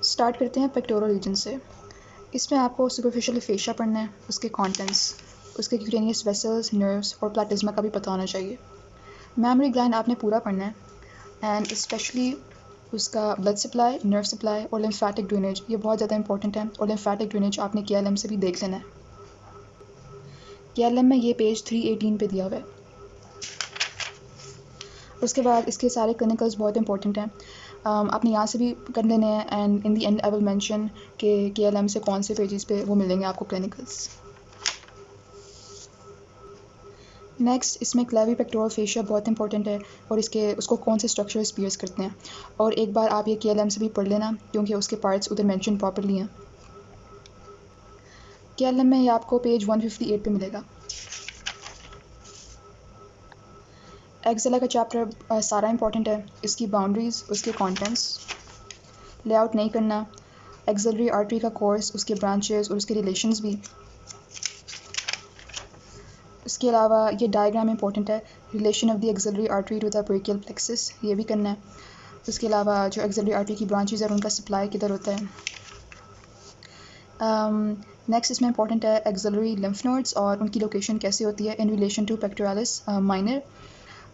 Start करते हैं pectoral region से। इसमें आपको सुपरफिशियल फेशिया पढ़ना है, उसके कंटेंट्स, उसके क्यूटेनियस वेसल्स, नर्व्स और प्लेटिज्मा का भी पता होना चाहिए। मेमोरी ग्लैंड आपने पूरा पढ़ना है एंड स्पेशली उसका ब्लड सप्लाई, नर्व सप्लाई और लिम्फेटिक ड्रेनेज, ये बहुत ज़्यादा इंपॉर्टेंट है। और लिम्फेटिक ड्रेनेज आपने KLM से भी देख लेना है। KLM में ये पेज 318 पे दिया हुआ है। उसके बाद इसके सारे क्लिनिकल्स बहुत इंपॉर्टेंट हैं। आपने यहाँ से भी कर लेने हैं and in the and I will mention कि KLM से कौन से पेजेस पे वो मिलेंगे आपको क्लिनिकल्स। नेक्स्ट इसमें क्लेवी पेक्टोरल फेशिया बहुत इंपॉर्टेंट है और उसको कौन से स्ट्रक्चर्स पियर्स करते हैं। और एक बार आप ये KLM से भी पढ़ लेना क्योंकि उसके पार्ट्स उधर मेंशन प्रॉपर्ली हैं। KLM में ये आपको पेज 158 पे मिलेगा। एक्सेला का चैप्टर सारा इंपॉर्टेंट है। इसकी बाउंड्रीज, उसके कॉन्टेंट्स, लेआउट नहीं करना, एक्सिलरी आर्टरी का कोर्स, उसके ब्रांचेस और उसके रिलेशंस भी। इसके अलावा ये डायग्राम इंपॉर्टेंट है, relation of the axillary artery to the brachial plexus, ये भी करना है। उसके अलावा जो एक्सिलरी आर्टरी की ब्रांचेस है उनका सप्लाई किधर होता है। नेक्स्ट इसमें इंपॉर्टेंट है एक्सिलरी लिम्फ नोड्स और उनकी लोकेशन कैसे होती है in relation to pectoralis minor.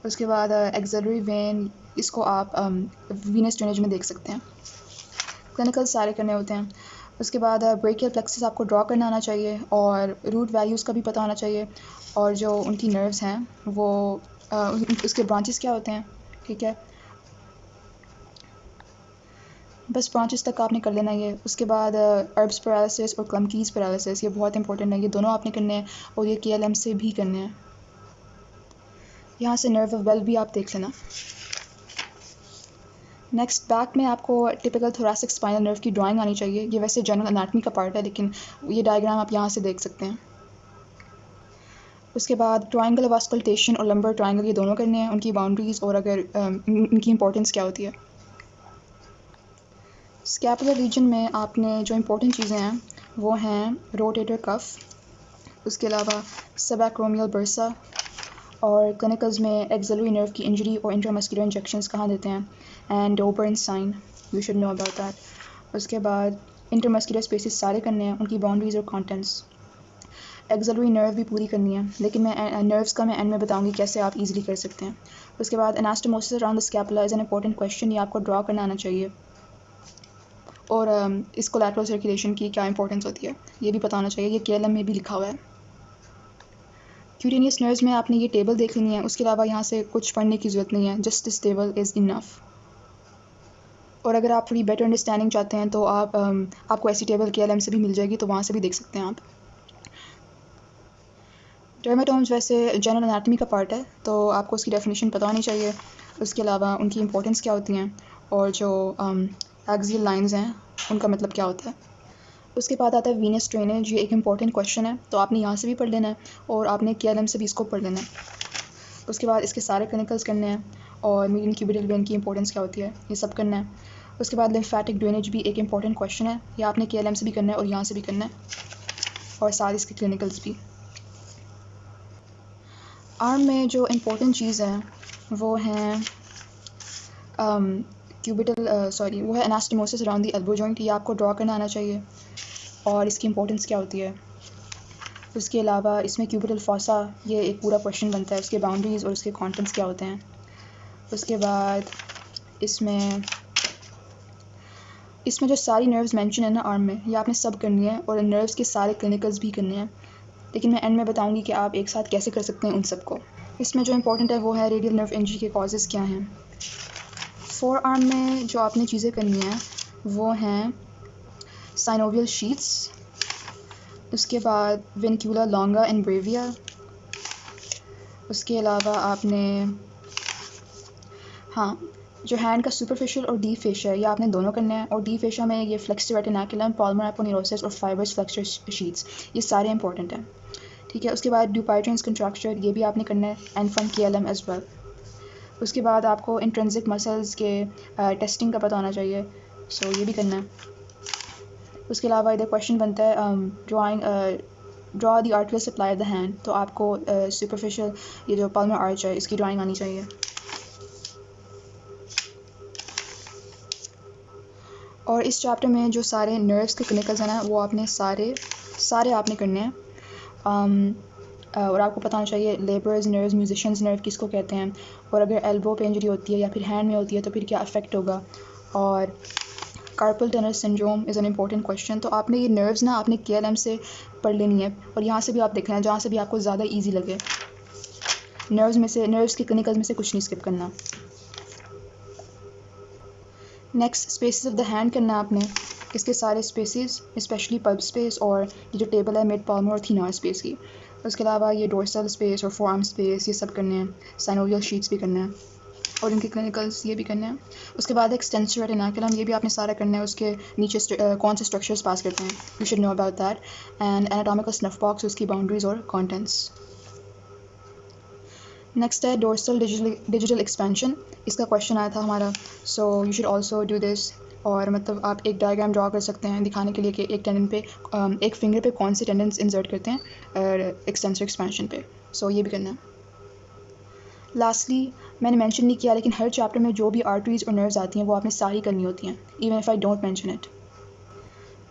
उसके बाद एक्सिलरी वेन, इसको आप वीनस ड्रेनेज में देख सकते हैं। क्लिनिकल सारे करने होते हैं। उसके बाद ब्रेकियल प्लेक्सस आपको ड्रॉ करना आना चाहिए और रूट वैल्यूज़ का भी पता होना चाहिए और जो उनकी नर्व्स हैं वो उसके ब्रांचेस क्या होते हैं। ठीक है, बस ब्रांचेस तक आपने कर लेना ये। उसके बाद अर्ब्स पैरालिसिस और क्लमकीज पैरालिसिस, ये बहुत इंपॉर्टेंट है, ये दोनों आपने करने हैं और ये KLM से भी करने हैं। यहाँ से नर्व वेल भी आप देख लेना। नेक्स्ट बैक में आपको टिपिकल थोरैसिक स्पाइनल नर्व की ड्राइंग आनी चाहिए। ये वैसे जनरल एनाटमी का पार्ट है लेकिन ये डायग्राम आप यहाँ से देख सकते हैं। उसके बाद ट्रायंगल ऑफ ऑस्कल्टेशन और लंबर ट्रायंगल, ये दोनों करने हैं, उनकी बाउंड्रीज़ और अगर इनकी इंपॉर्टेंस क्या होती है। स्कैपुलर रीजन में आपने जो इंपॉर्टेंट चीज़ें हैं वो हैं रोटेटर कफ, उसके अलावा सबैक्रोमियल बर्सा और क्लिनिकल्स में एक्सिलरी नर्व की इंजरी और इंट्रामस्कुलर इंजेक्शंस कहाँ देते हैं and Dawbarn sign, you should know about that. उसके बाद इंटरमस्कुलर स्पेसेस सारे करने हैं, उनकी बाउंड्रीज और कंटेंट्स। एक्सिलरी नर्व भी पूरी करनी है लेकिन मैं नर्व्स का मैं एंड में बताऊंगी कैसे आप इजीली कर सकते हैं। उसके बाद anastomosis around the scapula is an important question, ये आपको ड्रॉ करना आना चाहिए। और इस कोलैटरल सर्कुलेशन की क्या इंपॉर्टेंस होती है ये भी पता होना चाहिए, ये KLM में भी लिखा हुआ है। क्यूटेनियस नर्व्स में आपने ये टेबल देख लेनी है, उसके अलावा यहाँ से कुछ पढ़ने की ज़रूरत नहीं है, just this table is enough. और अगर आप थोड़ी बेटर अंडरस्टैंडिंग चाहते हैं तो आपको ऐसी टेबल KLM से भी मिल जाएगी, तो वहाँ से भी देख सकते हैं आप। डर्मेटोम्स वैसे जनरल एनाटमी का पार्ट है तो आपको उसकी डेफिनेशन पता होनी चाहिए। उसके अलावा उनकी इंपॉर्टेंस क्या होती हैं और जो एक्सियल लाइंस हैं उनका मतलब क्या होता है। उसके बाद आता है वीनस ड्रेनेज, ये एक इंपॉर्टेंट क्वेश्चन है तो आपने यहाँ से भी पढ़ लेना है और आपने KLM से भी इसको पढ़ लेना है। उसके बाद इसके सारे क्लिनिकल्स करने हैं और मीडियन क्यूबिटल वेन की इंपॉर्टेंस क्या होती है ये सब करना है। उसके बाद लिम्फेटिक ड्रेनेज भी एक इंपॉर्टेंट क्वेश्चन है, ये आपने KLM से भी करना है और यहाँ से भी करना है और सारे इसके क्लिनिकल्स भी। आर्म में जो इंपॉर्टेंट चीज़ है वो हैं वो है anastomosis around the elbow joint, ये आपको ड्रॉ करना आना चाहिए और इसकी इंपॉर्टेंस क्या होती है। उसके अलावा इसमें क्यूबिटल फॉसा, ये एक पूरा क्वेश्चन बनता है, उसके बाउंड्रीज़ और उसके कंटेंट्स क्या होते हैं। उसके बाद इसमें जो सारी नर्व्स मेंशन है ना आर्म में, ये आपने सब करनी है और नर्व्स के सारे क्लिनिकल्स भी करने हैं, लेकिन मैं एंड में बताऊंगी कि आप एक साथ कैसे कर सकते हैं उन सबको। इसमें जो इंपॉर्टेंट है वो है रेडियल नर्व इंजरी के कॉजेज़ क्या हैं। फोर आर्म में जो आपने चीज़ें करनी हैं वो हैं साइनोवियल शीट्स, उसके बाद वेनिक्यूला लॉन्गा एंड ब्रेविया। उसके अलावा आपने जो हैंड का सुपरफिशियल और डीप फेशिया है ये आपने दोनों करने हैं और डीप फेशिया में ये फ्लेक्सर रेटिनाकुलम, पाल्मर एपोनेरोसिस और फाइबर्स फ्लेक्सर शीट्स, ये सारे इंपॉर्टेंट हैं। ठीक है, उसके बाद ड्यूपाइट्रेंस कंट्रैक्चर, ये भी आपने करना है and from KLM as well. उसके बाद आपको इंट्रिंसिक मसल्स के टेस्टिंग का पता होना चाहिए, सो ये भी करना है। उसके अलावा इधर क्वेश्चन बनता है draw the arterial supply of the hand, तो आपको सुपरफिशियल ये जो पाल्मर आर्च है इसकी ड्राइंग आनी चाहिए। और इस चैप्टर में जो सारे नर्व्स के क्लिनिकल्स हैं ना वो आपने सारे आपने करने हैं। और आपको पता होना चाहिए लेबर्स नर्व्स, म्यूजिशियंस नर्व किसको कहते हैं, और अगर एल्बो पे इंजरी होती है या फिर हैंड में होती है तो फिर क्या अफेक्ट होगा, और carpal tunnel syndrome is an important question. तो आपने ये नर्व्स ना आपने KLM से पढ़ लेनी है, और यहाँ से भी आप देखना है जहाँ से भी आपको ज़्यादा ईजी लगे। नर्व्स के क्लिनिकल्स में से कुछ नहीं स्किप करना। Next spaces of the hand करना है आपने। इसके सारे स्पेसेस स्पेशली पल्प स्पेस और ये जो टेबल है मिड पाल्मर और थीनर स्पेस की। उसके अलावा ये डोर्सल स्पेस और फोरआर्म स्पेस ये सब करने हैं। साइनोवियल शीट्स भी करना है और इनके क्लिनिकल्स ये भी करने हैं। उसके बाद एक्सटेंसर रेटिनाकुलम ये भी आपने सारा करना है। उसके नीचे कौन से स्ट्रक्चर्स पास करते हैं, you should know about that. And anatomical snuff box, उसकी बाउंड्रीज और कॉन्टेंट्स। नेक्स्ट है डोर्सल डिजिटल एक्सपेंशन। इसका क्वेश्चन आया था हमारा, so you should also do this. और मतलब आप एक डायग्राम ड्रा कर सकते हैं दिखाने के लिए कि एक टेंडन पे एक फिंगर पे कौन से टेंडन्स इंसर्ट करते हैं एक्सटेंसर एक्सपेंशन पे। सो ये भी करना है। लास्टली मैंने मेंशन नहीं किया लेकिन हर चैप्टर में जो भी आर्टरीज और नर्व्स आती हैं वो आपने सारी करनी होती हैं, even if I don't mention it.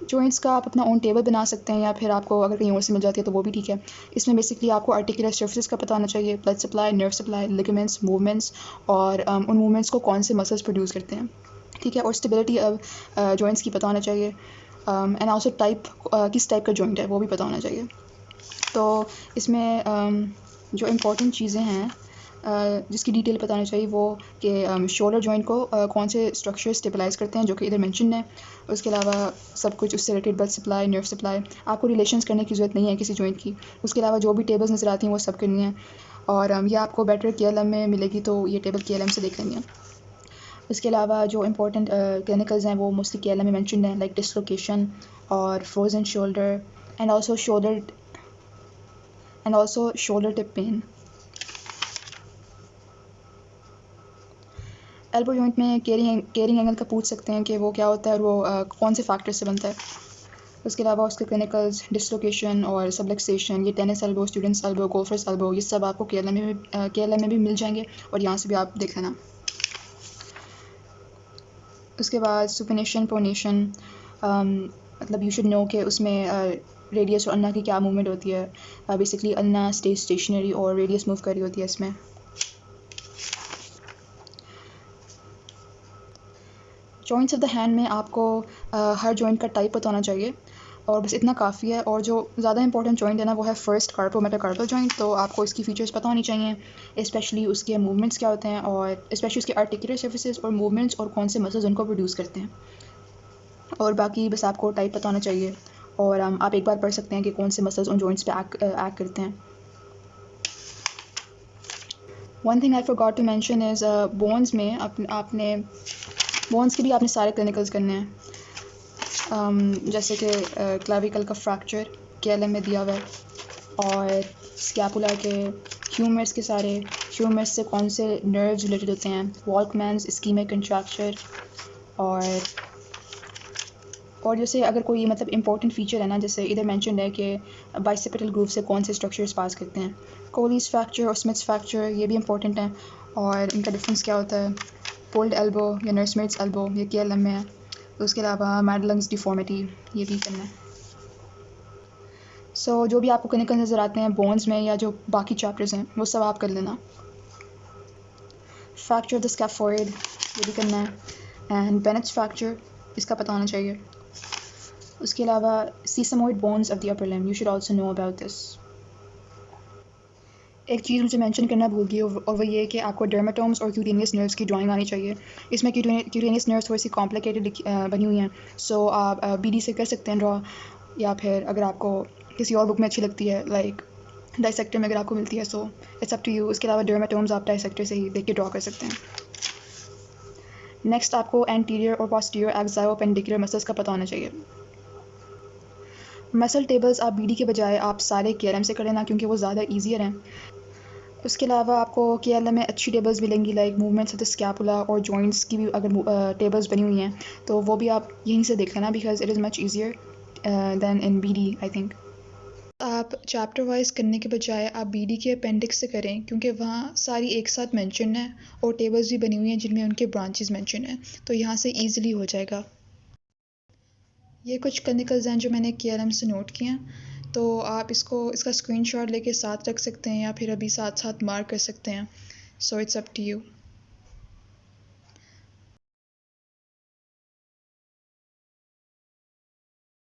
Joints का आप अपना ओन टेबल बना सकते हैं या फिर आपको अगर कहीं और से मिल जाती है तो वो भी ठीक है। इसमें बेसिकली आपको आर्टिकुलर सर्फेसिस का पता होना चाहिए, blood supply, nerve supply, ligaments, movements और उन मूवमेंट्स को कौन से मसल्स प्रोड्यूस करते हैं, ठीक है। और स्टेबिलिटी ऑफ जॉइंट्स की पता होना चाहिए, एंड आल्सो टाइप किस टाइप का जॉइंट है वो भी पता होना चाहिए। तो इसमें जो इम्पोर्टेंट चीज़ें हैं जिसकी डिटेल पता होनी चाहिए वो कि शोल्डर जॉइंट को कौन से स्ट्रक्चर स्टेबलाइज करते हैं जो कि इधर मेंशन है। उसके अलावा सब कुछ उससे related blood supply, nerve supply, आपको रिलेशंस करने की ज़रूरत नहीं है किसी जॉइंट की। उसके अलावा जो भी टेबल्स नज़र आती हैं वो सब करनी है, और ये आपको बेटर KLM में मिलेगी तो ये टेबल KLM से देख लेंगे। उसके अलावा जो इंपॉर्टेंट क्लिनिकल्स हैं वो मोस्टली KLM में मेंशनड हैं, लाइक डिसलोकेशन और frozen shoulder and also shoulder tip pain. Elbow joint में केयरिंग एंगल का पूछ सकते हैं कि वो क्या होता है और वो कौन से फैक्टर से बनता है। उसके अलावा उसके क्लिनिकल्स डिसलोकेशन और सबलक्सेशन, ये tennis elbow, students elbow, golfer's elbow, ये सब आपको KLM में भी मिल जाएंगे और यहाँ से भी आप देख लेना। उसके बाद सुपिनेशन प्रोनेशन, मतलब यू शुड नो कि उसमें रेडियस और अन्ना की क्या मूवमेंट होती है। बेसिकली अन्ना स्टे स्टेशनरी और रेडियस मूव कर रही होती है इसमें। जॉइंट्स ऑफ द हैंड में आपको हर जॉइंट का टाइप पता होना चाहिए और बस इतना काफ़ी है। और जो ज़्यादा इंपॉर्टेंट जॉइंट है ना वो है फर्स्ट कार्पो मेटाकार्पल जॉइंट। तो आपको इसकी फीचर्स पता होनी चाहिए, स्पेशली उसके मूवमेंट्स क्या होते हैं और स्पेशली उसके आर्टिकुलर सर्फेसेस और मूवमेंट्स और कौन से मसल्स उनको प्रोड्यूस करते हैं। और बाकी बस आपको टाइप पता होना चाहिए और आप एक बार पढ़ सकते हैं कि कौन से मसल्स उन जॉइंट्स पे एक्ट करते हैं। One thing I forgot to mention is bones में आपने बोन्स के भी आपने सारे क्लिनिकल्स करने हैं, जैसे कि क्लाविकल का फ्रैक्चर KLM में दिया हुआ है, और स्कैपुला के ह्यूमरस के सारे ह्यूमरस से कौन से नर्व्स रिलेटेड होते हैं, वॉल्कमैन्स इस्कीमिक कंट्रैक्चर, और जैसे अगर कोई मतलब इंपॉर्टेंट फीचर है ना, जैसे इधर मेंशन है कि बाइसेप्टल ग्रूव से कौन से स्ट्रक्चर्स पास करते हैं। कोलीज फ्रैक्चर और स्मिथ्स फ्रैक्चर ये भी इंपॉर्टेंट हैं और इनका डिफरेंस क्या होता है। पुल्ड एल्बो या नर्समेट्स एल्बो ये KLM में है। उसके अलावा मैडलंग्स डिफॉर्मिटी ये भी करना है। सो जो भी आपको क्लिनिकल नज़र आते हैं बोन्स में या जो बाकी चैप्टर्स हैं वो सब आप कर लेना। फ्रैक्चर ऑफ द स्कैफोइड ये भी करना है, एंड बेनेट्स फ्रैक्चर इसका पता होना चाहिए। उसके अलावा sesamoid bones of the upper limb, you should also know about this. एक चीज़ मुझे मेंशन करना भूल गई और वो ये कि आपको डर्माटोम्स और क्यूटेनियस नर्व्स की ड्राइंग आनी चाहिए। इसमें क्यूटेनियस नर्व्स थोड़ी सी कॉम्प्लिकेटेड बनी हुई हैं, सो आप BD से कर सकते हैं ड्रॉ, या फिर अगर आपको किसी और बुक में अच्छी लगती है लाइक डाइसेक्टर में अगर आपको मिलती है, so it's up to you. उसके अलावा डर्माटोम्स आप डाइसेक्टर से ही देख के ड्रॉ कर सकते हैं। नेक्स्ट आपको एंटीरियर और पोस्टीरियर एक्साइलोपेंडिकुलर मसल्स का पता होना चाहिए। मसल टेबल्स आप BD के बजाय आप सारे KLM से कर लेना क्योंकि वो ज़्यादा ईजियर हैं। उसके अलावा आपको KLM में अच्छी टेबल्स मिलेंगी like movements of the scapula और जॉइंट्स की भी अगर टेबल्स बनी हुई हैं तो वो भी आप यहीं से देख लेना, because it is much easier than in BD I think. आप चैप्टर वाइज करने के बजाय आप BD के अपेंडिक्स से करें क्योंकि वहाँ सारी एक साथ मेंशन है और टेबल्स भी बनी हुई हैं जिनमें उनके ब्रांचेस मेंशन हैं, तो यहाँ से ईजिली हो जाएगा। ये कुछ क्लिनिकल्स हैं जो मैंने KLM से नोट किए हैं, तो आप इसका स्क्रीनशॉट लेके साथ रख सकते हैं या फिर अभी साथ साथ मार्क कर सकते हैं। So it's up to you.